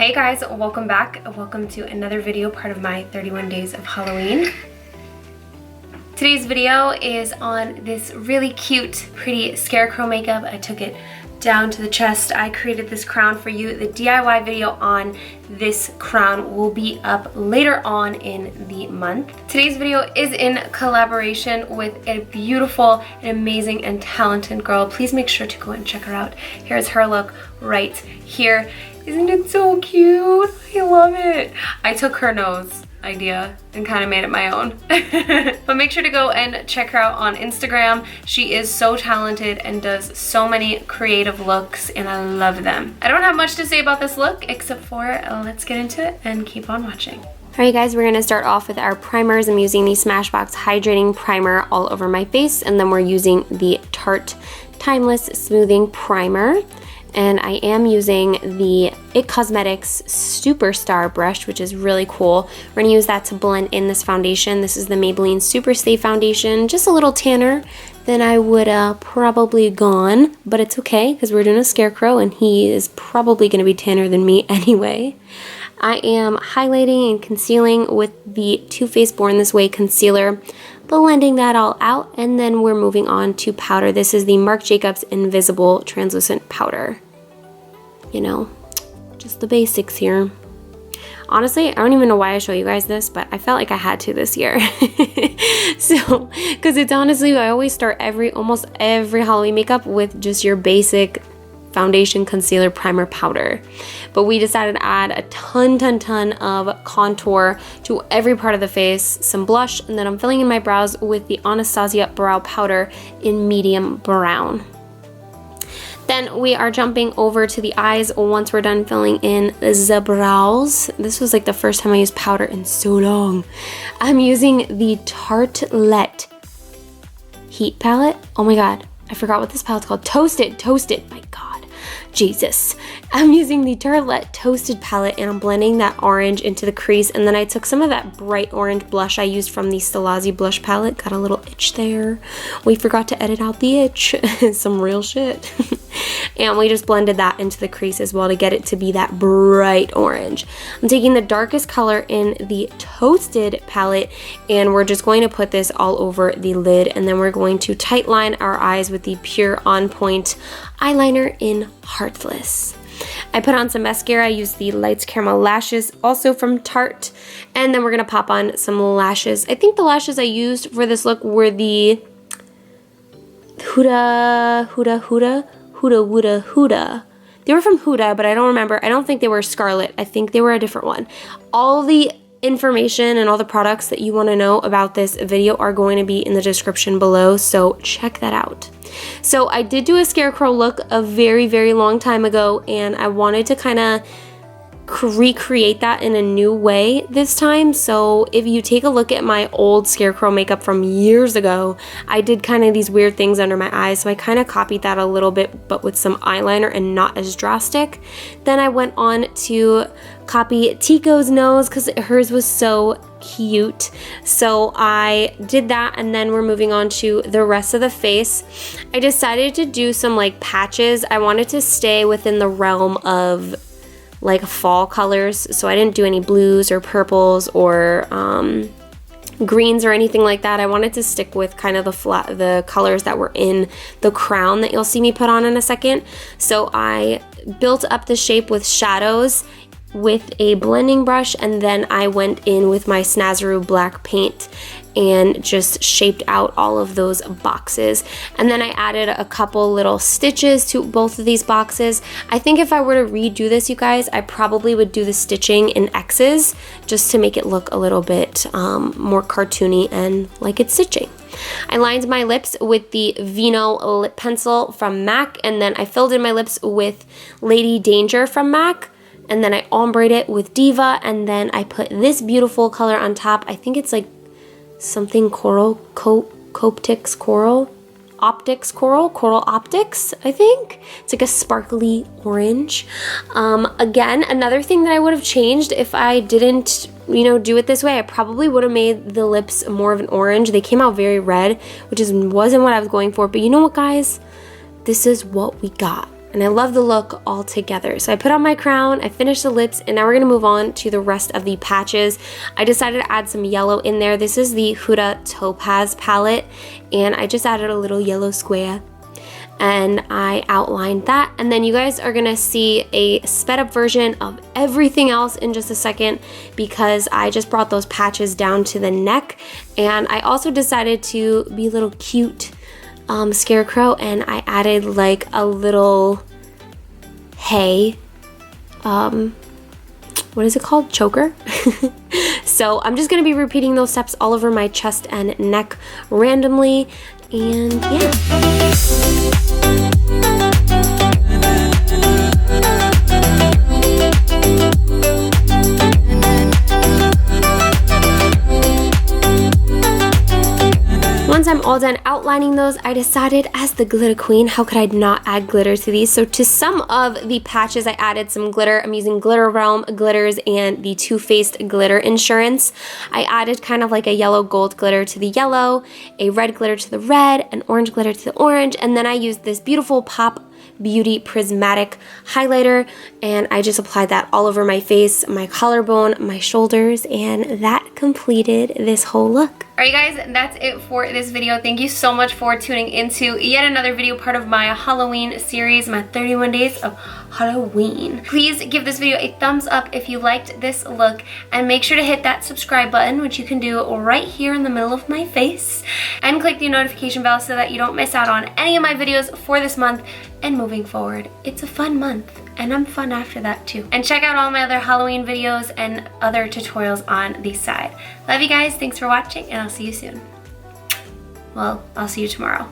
Hey guys, welcome back. Welcome to another video, part of my 31 days of Halloween. Today's video is on this really cute, pretty Scarecrow makeup. I took it down to the chest. I created this crown for you. The DIY video on this crown will be up later on in the month. Today's video is in collaboration with a beautiful and amazing and talented girl. Please make sure to go and check her out. Here's her look right here. Isn't it so cute? I love it. I took her nose idea and kind of made it my own. But make sure to go and check her out on Instagram. She is so talented and does so many creative looks and I love them. I don't have much to say about this look except for let's get into it and keep on watching. Alright guys, we're going to start off with our primers. I'm using the Smashbox Hydrating Primer all over my face, and then we're using the Tarte Timeless Smoothing Primer. And I am using the IT Cosmetics Superstar brush, which is really cool. We're gonna use that to blend in this foundation. This is the Maybelline Super Stay Foundation, just a little tanner than I would probably gone, but it's okay because we're doing a Scarecrow and he is probably gonna be tanner than me anyway. I am highlighting and concealing with the Too Faced Born This Way concealer, blending that all out, and then we're moving on to powder. This is the Marc Jacobs Invisible Translucent Powder. You know, just the basics here. Honestly, I don't even know why I show you guys this, but I felt like I had to this year. So, because it's honestly, I always start almost every Halloween makeup with just your basic foundation, concealer, primer, powder. But we decided to add a ton of contour to every part of the face, some blush, and then I'm filling in my brows with the Anasazi Brow Powder in medium brown. Then we are jumping over to the eyes once we're done filling in the brows. This was like the first time I used powder in so long. I'm using the Tartelette Heat Palette. Oh my god, I forgot what this palette's called. Toasted, my god. Jesus. I'm using the Tartelette Toasted palette and I'm blending that orange into the crease, and then I took some of that bright orange blush I used from the Stellazzi blush palette. Got a little itch there. We forgot to edit out the itch. Some real shit. And we just blended that into the crease as well to get it to be that bright orange. I'm taking the darkest color in the Toasted palette and we're just going to put this all over the lid, and then we're going to tight line our eyes with the Pure On Point eyeliner in Heartless. I put on some mascara. I used the Lights Caramel Lashes, also from Tarte, and then we're going to pop on some lashes. I think the lashes I used for this look were the Huda. They were from Huda, but I don't remember. I don't think they were Scarlet. I think they were a different one. All the information and all the products that you want to know about this video are going to be in the description below, so check that out. So I did do a Scarecrow look a very long time ago, and I wanted to kind of recreate that in a new way this time. So if you take a look at my old Scarecrow makeup from years ago, I did kind of these weird things under my eyes, so I kind of copied that a little bit but with some eyeliner and not as drastic. Then I went on to copy Tico's nose because hers was so cute, so I did that, and then we're moving on to the rest of the face. I decided to do some like patches. I wanted to stay within the realm of like fall colors, so I didn't do any blues or purples or greens or anything like that. I wanted to stick with kind of the colors that were in the crown that you'll see me put on in a second. So I built up the shape with shadows with a blending brush, and then I went in with my Snazaroo black paint and just shaped out all of those boxes. And then I added a couple little stitches to both of these boxes. I think if I were to redo this, you guys, I probably would do the stitching in X's just to make it look a little bit more cartoony and like it's stitching. I lined my lips with the Vino lip pencil from MAC, and then I filled in my lips with Lady Danger from MAC, and then I ombra'd it with Diva, and then I put this beautiful color on top. I think it's like something coral, Coptics Coral, Optics Coral, Coral Optics, I think. It's like a sparkly orange. Again, another thing that I would have changed if I didn't, do it this way, I probably would have made the lips more of an orange. They came out very red, which wasn't what I was going for. But you know what, guys? This is what we got. and I love the look all together. So I put on my crown, I finished the lips, and now we're gonna move on to the rest of the patches. I decided to add some yellow in there. This is the Huda Topaz palette, and I just added a little yellow square, and I outlined that. And then you guys are gonna see a sped up version of everything else in just a second, because I just brought those patches down to the neck. And I also decided to be a little cute Scarecrow, and I added like a little hay, what is it called? Choker. So I'm just gonna be repeating those steps all over my chest and neck randomly, and yeah. Once I'm all done outlining those, I decided, as the glitter queen, how could I not add glitter to these? So to some of the patches, I added some glitter. I'm using Glitter Realm glitters and the Too Faced Glitter Insurance. I added kind of like a yellow gold glitter to the yellow, a red glitter to the red, an orange glitter to the orange, and then I used this beautiful Pop Beauty Prismatic highlighter, and I just applied that all over my face, my collarbone, my shoulders, and that completed this whole look. Alright guys, that's it for this video. Thank you so much for tuning into yet another video, part of my Halloween series, my 31 days of Halloween. Please give this video a thumbs up if you liked this look, and make sure to hit that subscribe button, which you can do right here in the middle of my face, and click the notification bell so that you don't miss out on any of my videos for this month and moving forward. It's a fun month, and I'm fun after that too. And check out all my other Halloween videos and other tutorials on the side. Love you guys, thanks for watching, and I'll see you soon. Well, I'll see you tomorrow.